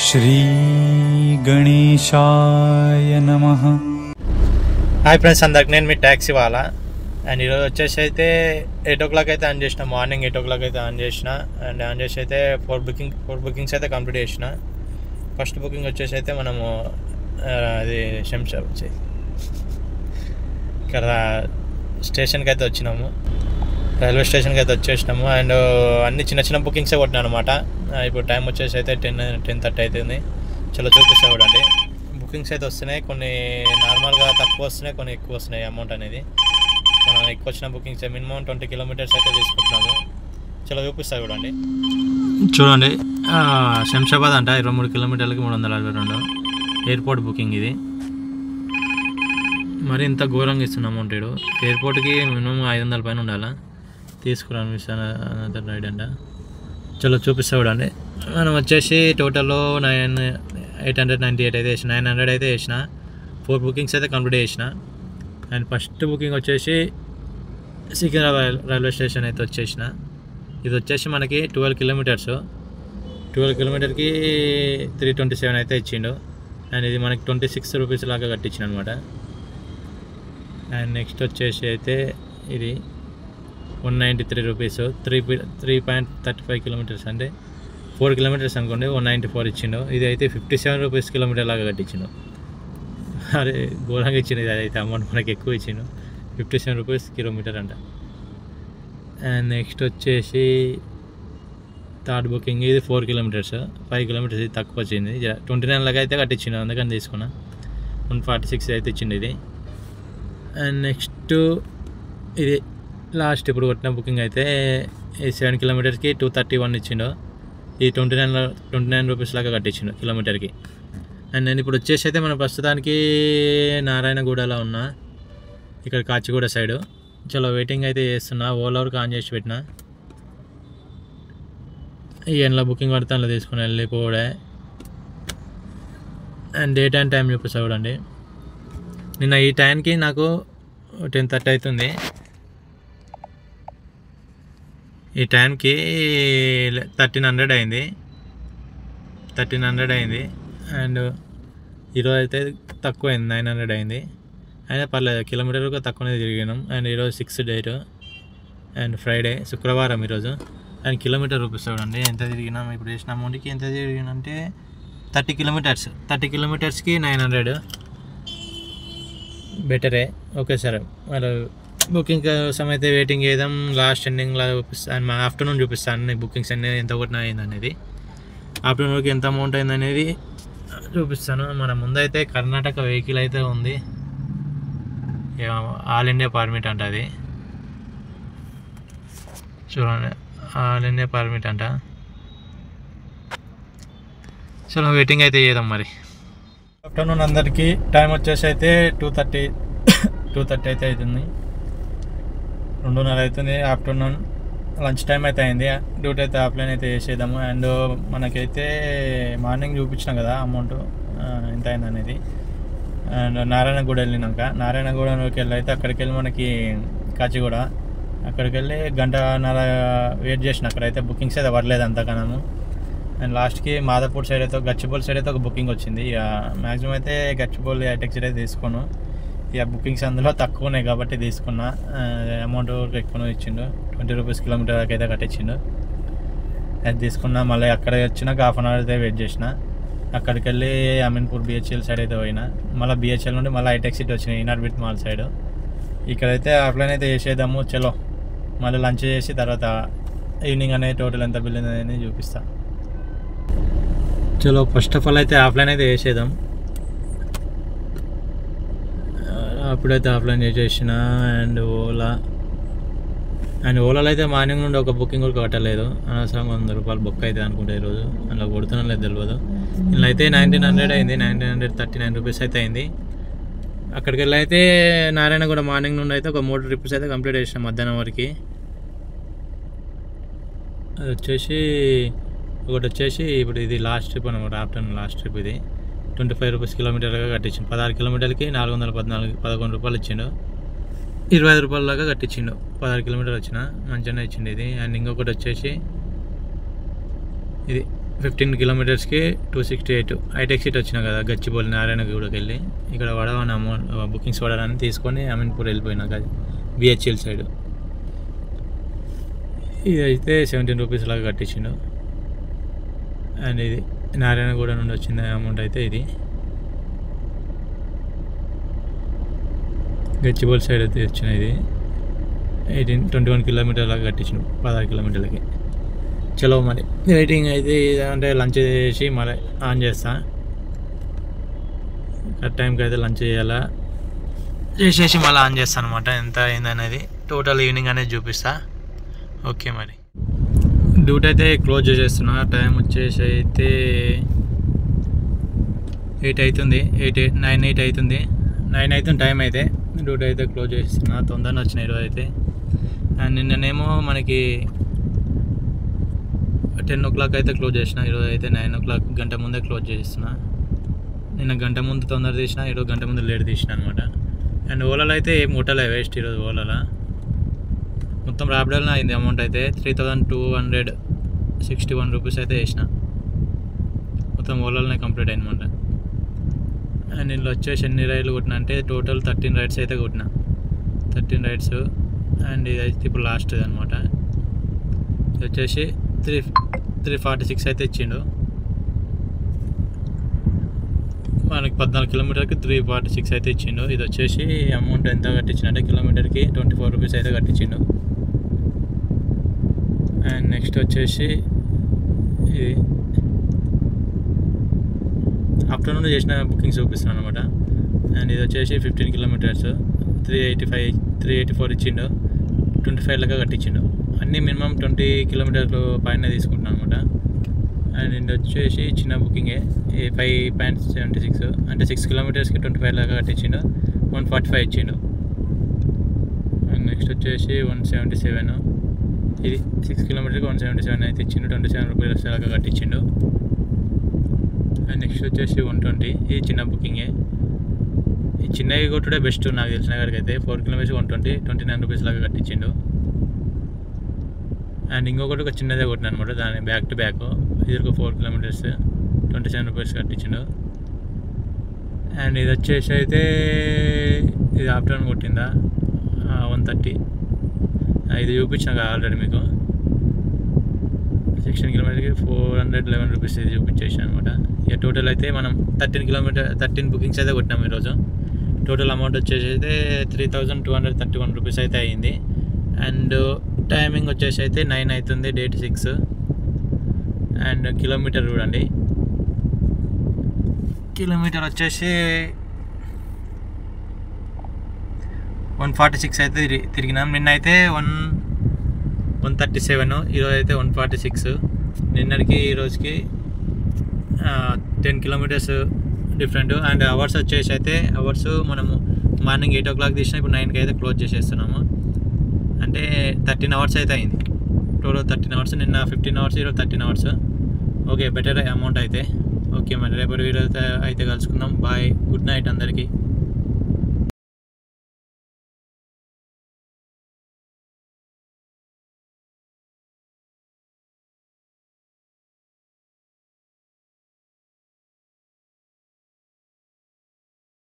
శ్రీ గణేశాయ నమః. Hi friends, అందరికి నేను మీ ట్యాక్సీ వాళ్ళ. అండ్ ఈరోజు వచ్చేసి అయితే 8 o'clock అయితే ఆన్ చేసిన, మార్నింగ్ 8 o'clock అయితే ఆన్ చేసిన. అండ్ ఆన్ చేసి అయితే ఫోర్ బుకింగ్స్ అయితే కంప్లీట్ చేసిన. ఫస్ట్ బుకింగ్ వచ్చేసి అయితే మనము అది శంషాబాద్ ఇక్కడ స్టేషన్కి అయితే వచ్చినాము, రైల్వే స్టేషన్కి అయితే వచ్చేసినాము. అండ్ అన్ని చిన్న చిన్న బుకింగ్సే కొట్టినా అనమాట. ఇప్పుడు టైం వచ్చేసి అయితే 10:30 అవుతుంది. చలో చూపిస్తా చూడండి. బుకింగ్స్ అయితే వస్తున్నాయి, కొన్ని నార్మల్గా తక్కువ వస్తున్నాయి, కొన్ని ఎక్కువ వస్తున్నాయి అమౌంట్ అనేది. మనం ఎక్కువ వచ్చిన బుకింగ్స్ మినిమం 20 kilometers అయితే తీసుకుంటున్నాము. చలో చూపిస్తా చూడండి. చూడండి, శంషాబాద్ అంట 23 kilometers 362 ఎయిర్పోర్ట్ బుకింగ్. ఇది మరి ఇంత ఘోరంగా ఇస్తున్న అమౌంట్. ఎయిర్పోర్ట్కి మినిమం 500 పైన ఉండాలా. తీసుకురాను మిషన్ రైడ్ అంట. చలో చూపిస్తా చూడండి. మనం వచ్చేసి టోటల్లో 898 అయితే వేసిన, 900 అయితే వేసిన. 4 bookings అయితే కంప్లీట్ చేసిన. అండ్ ఫస్ట్ బుకింగ్ వచ్చేసి సికింద్రాబాద్ రైల్వే స్టేషన్ అయితే వచ్చేసిన. ఇది వచ్చేసి మనకి 12 kilometers, 12 kilometersకి 327 అయితే ఇచ్చిండు. అండ్ ఇది మనకి 26 rupees లాగా కట్టించిన అనమాట. అండ్ నెక్స్ట్ వచ్చేసి అయితే ఇది 193 rupees, 3.35 kilometers, అంటే 4 kilometers అనుకోండి, 194 ఇచ్చిండు. ఇది అయితే 57 rupees కిలోమీటర్ లాగా కట్టించిండు. అరే ఘోరంగా ఇచ్చిండు. ఇది అయితే అమౌంట్ మనకి ఎక్కువ ఇచ్చిండు, 57 rupees కిలోమీటర్ అంట. అండ్ నెక్స్ట్ వచ్చేసి థర్డ్ బుకింగ్. ఇది 4 kilometers, 5 kilometers ఇది తక్కువ వచ్చింది. 29 లాగా అయితే కట్టించిండు, అందుకని తీసుకున్నా. 146 అయితే ఇచ్చిండు ఇది. అండ్ నెక్స్ట్ ఇది లాస్ట్ ఇప్పుడు కొట్టిన బుకింగ్ అయితే 7 kilometersకి 231 ఇచ్చిండు. ఇది 29 rupees లాగా కట్టించిండు కిలోమీటర్కి. అండ్ నేను ఇప్పుడు వచ్చేసి అయితే మన ప్రస్తుతానికి నారాయణగూడలో ఉన్నా, ఇక్కడ కాచిగూడ సైడు. చలో వెయిటింగ్ అయితే చేస్తున్నా. ఓలావర్కి ఆన్ చేసి పెట్టిన. ఈ ఎండ్లో బుకింగ్ పడితే అందులో తీసుకుని వెళ్ళిపోవడే. అండ్ డేట్ అండ్ టైం చూపిస్తా చూడండి. నిన్న ఈ టైంకి నాకు 10:30 అవుతుంది. ఈ టైంకి 1300 అయింది. అండ్ ఈరోజు అయితే తక్కువ అయింది, 900 అయింది. అయినా పర్లేదు, కిలోమీటర్గా తక్కువనే తిరిగినాం. అండ్ ఈరోజు 6th date అండ్ ఫ్రైడే, శుక్రవారం ఈరోజు. అండ్ కిలోమీటర్ రూపీస్ చూడండి ఎంత తిరిగినాం. ఇప్పుడు చేసిన అమౌంట్కి ఎంత తిరిగినంటే 30 kilometers, 30 kilometersకి 900. బెటరే. ఓకే సరే, మరి బుకింగ్ కోసం అయితే వెయిటింగ్ చేద్దాం. లాస్ట్ ఎండింగ్లో చూపిస్తాను, మా ఆఫ్టర్నూన్ చూపిస్తాను అన్ని బుకింగ్స్ అన్నీ ఎంత కొట్టినా అయింది అనేది. ఆఫ్టర్నూన్కి ఎంత అమౌంట్ అయింది అనేది చూపిస్తాను. మన ముందైతే కర్ణాటక వెహికల్ అయితే ఉంది, ఆల్ ఇండియా పర్మిట్ అంట. అది చూడండి, ఆల్ ఇండియా పర్మిట్ అంట. చలో వెయిటింగ్ అయితే చేద్దాం మరి. ఆఫ్టర్నూన్ అందరికీ టైం వచ్చేసి అయితే 2:30 అయితే అవుతుంది, 2:30 అవుతుంది ఆఫ్టర్నూన్. లంచ్ టైం అయితే అయింది. డ్యూటీ అయితే ఆఫ్లైన్ అయితే చేసేద్దాము. అండ్ మనకైతే మార్నింగ్ చూపించినాం కదా అమౌంట్ ఎంత అయింది అనేది. అండ్ నారాయణగూడ వెళ్ళినాక, నారాయణగూడలోకి వెళ్ళి అయితే అక్కడికి వెళ్ళి మనకి కాచిగూడ, అక్కడికి వెళ్ళి 1.5 వెయిట్ చేసిన. అక్కడైతే బుకింగ్స్ అయితే పడలేదు అంతకనము. అండ్ లాస్ట్కి మాదాపూర్ సైడ్ అయితే, గచ్చిబౌలి సైడ్ అయితే ఒక బుకింగ్ వచ్చింది. ఇక మ్యాక్సిమం అయితే గచ్చిబౌలి హైటెక్ సైడ్ అయితే తీసుకోను. ఇక బుకింగ్స్ అందులో తక్కువ ఉన్నాయి కాబట్టి తీసుకున్నా. అమౌంట్ ఎక్కువ ఇచ్చిండు, 20 rupees కిలోమీటర్ దాకా అయితే కట్టించిండు. అది తీసుకున్నా. మళ్ళీ అక్కడ వచ్చినాక 1/2 hour అయితే వెయిట్ చేసిన. అక్కడికి వెళ్ళి అమీన్పూర్ BHL సైడ్ అయితే పోయినా. మళ్ళీ BHL నుండి మళ్ళీ హైటెక్ సిటీ వచ్చినాయి, ఇనార్బిట్ మాల్ సైడ్. ఇక్కడైతే ఆఫ్లైన్ అయితే చేసేద్దాము. చలో మళ్ళీ లంచ్ చేసి తర్వాత ఈవినింగ్ అనేది టోటల్ ఎంత బిల్ అనేది చూపిస్తా. చలో ఫస్ట్ ఆఫ్ ఆల్ అయితే ఆఫ్లైన్ అయితే చేసేద్దాం. అప్పుడైతే ఆఫ్లైన్ చేసేసిన. అండ్ ఓలాలో అయితే మార్నింగ్ నుండి ఒక బుకింగ్ కూడా కట్టలేదు. అనవసరంగా 100 రూపాయలు బుక్ అయితే అనుకుంటా ఈరోజు. అందులో కొడుతున్నా లేదు తెలియదు. ఇలా అయితే 1900 అయింది, 939 rupees అయితే అయింది. అక్కడికి వెళ్ళి అయితే నారాయణగూడ మార్నింగ్ నుండి అయితే ఒక 3 trips అయితే కంప్లీట్ చేసినాం మధ్యాహ్నం వరకు. అది వచ్చేసి ఒకటి వచ్చేసి ఇప్పుడు ఇది లాస్ట్ ట్రిప్ అనమాట, ఆఫ్టర్నూన్ లాస్ట్ ట్రిప్. ఇది 25 rupees కిలోమీటర్గా కట్టించిండు. 16 kilometersకి 411 రూపాయలు ఇచ్చిండు. 25 రూపాయల దాకా కట్టించిండు. 16 kilometers వచ్చిన మంచిగానే ఇచ్చిండు ఇది. అండ్ ఇంకొకటి వచ్చేసి ఇది 15 కిలోమీటర్స్కి 268 హైటెక్ సీట్ వచ్చినా కదా గచ్చిబౌలి నారాయణగూడకి వెళ్ళి ఇక్కడ పడవని అమౌంట్ బుకింగ్స్ పడాలని తీసుకొని అమీన్పూర్ వెళ్ళిపోయినా కదా బిహెచ్ఎల్ సైడ్. ఇది అయితే 17 రూపీస్ లాగా కట్టించిండు. అండ్ ఇది నారాయణగూడ నుండి వచ్చిన అమౌంట్ అయితే ఇది గచ్చిబౌలి సైడ్ అయితే వచ్చిన ఇది 21 కిలోమీటర్ లాగా కట్టించిండు 16 కిలోమీటర్లకి. చలో మరి వెయిటింగ్ అయితే అంటే లంచ్ చేసి మళ్ళీ ఆన్ చేస్తా. కరెక్ట్ టైంకి అయితే లంచ్ చేయాలా చేసేసి మళ్ళీ ఆన్ చేస్తాను అనమాట. ఎంత అయిందనేది టోటల్ ఈవినింగ్ అనేది చూపిస్తా. ఓకే మరి డ్యూటీ అయితే క్లోజ్ చేసేస్తున్నా. టైం వచ్చేసి అయితే 8 అవుతుంది. 9 అవుతుంది. 9 అవుతుంది టైం అయితే. డ్యూటీ అయితే క్లోజ్ చేస్తున్నా. తొందరగా వచ్చిన ఈరోజు అయితే. అండ్ నిన్ననేమో మనకి 10 o'clock అయితే క్లోజ్ చేసిన. ఈరోజు అయితే 9 o'clock గంట ముందే క్లోజ్ చేస్తున్నా. నిన్న గంట ముందు తొందర తీసిన, ఈరోజు గంట ముందు లేట్ తీసిన అనమాట. అండ్ ఓలాలో అయితే ఏం కొట్టలే వేస్ట్ ఈరోజు. ఓలాలో మొత్తం ర్యాపిడోలో అయింది అమౌంట్ అయితే 3261 రూపీస్ అయితే వేసిన. మొత్తం ఓలాలోనే కంప్లీట్ అయిందన్నమాట. అండ్ ఇందులో వచ్చేసి ఎన్ని రైడ్లు కొట్టినా అంటే టోటల్ 13 రైడ్స్ అయితే కొట్టిన. 13 రైడ్స్. అండ్ ఇది అయితే ఇప్పుడు లాస్ట్ అనమాట. ఇది వచ్చేసి 346 అయితే ఇచ్చిండు మనకి. 14 కిలోమీటర్కి 346 అయితే ఇచ్చిండు. ఇది వచ్చేసి అమౌంట్ ఎంత కట్టించిందంటే కిలోమీటర్కి 24 రూపీస్ అయితే కట్టించిండు. అండ్ నెక్స్ట్ వచ్చేసి ఇది ఆఫ్టర్నూన్ చేసిన బుకింగ్స్ చూపిస్తున్నాను అనమాట. అండ్ ఇది వచ్చేసి 15 కిలోమీటర్స్ 384 ఇచ్చిండు. 25 లాగా కట్టించిండు. అన్నీ మినిమం 20 కిలోమీటర్లు పైన తీసుకుంటున్నాను అనమాట. అండ్ ఇది వచ్చేసి చిన్న బుకింగే 5.76 అంటే 6 కిలోమీటర్స్కి 25 లాగా కట్టించిండు. 145 ఇచ్చిండు. అండ్ నెక్స్ట్ వచ్చేసి 177 ఇది 6 కిలోమీటర్కి 177 అయితే ఇచ్చిండు. 27 రూపీస్ లాగా కట్టించిండు. అండ్ నెక్స్ట్ వచ్చేసి 120 ఇది చిన్న బుకింగే. ఈ చిన్నవి కొట్టుడే బెస్ట్ నాకు తెలిసిన కాడికి అయితే. 4 కిలోమీటర్స్ 120 29 రూపీస్ లాగా కట్టించిండు. అండ్ ఇంకొకటి ఒక చిన్నదే కొట్టిన అనమాట. దాని బ్యాక్ టు బ్యాక్ ఇది ఒక 4 కిలోమీటర్స్ 27 రూపీస్ కట్టించిండు. అండ్ ఇది వచ్చేసి అయితే ఇది ఆఫ్టర్నూన్ కొట్టిందా 130 ఇది చూపించాను ఆల్రెడీ మీకు. 16 కిలోమీటర్కి 411 రూపీస్ ఇది చూపించేసాను అనమాట. ఇక టోటల్ అయితే మనం 13 బుకింగ్స్ అయితే కొట్టినాం ఈరోజు. టోటల్ అమౌంట్ వచ్చేసి అయితే 3231 రూపీస్ అయితే అయ్యింది. అండ్ టైమింగ్ వచ్చేసి అయితే 9 అవుతుంది. డేట్ 6. అండ్ కిలోమీటర్ చూడండి. కిలోమీటర్ వచ్చేసి 146 అయితే తిరిగినాం. నిన్న అయితే 137, ఈరోజు అయితే 146. నిన్నటికి ఈరోజుకి 10 కిలోమీటర్స్ డిఫరెంట్. అండ్ అవర్స్ వచ్చేసి అయితే మనము మార్నింగ్ 8 o'clock తీసినా ఇప్పుడు 9కి అయితే క్లోజ్ చేసేస్తున్నాము. అంటే 13 hours అయితే అయింది. Total 13 hours. నిన్న 15 hours, ఈరోజు 13 hours. ఓకే బెటర్ అమౌంట్ అయితే. ఓకే మరి రేపటి వీడియో అయితే కలుసుకుందాం. బాయ్, గుడ్ నైట్ అందరికీ.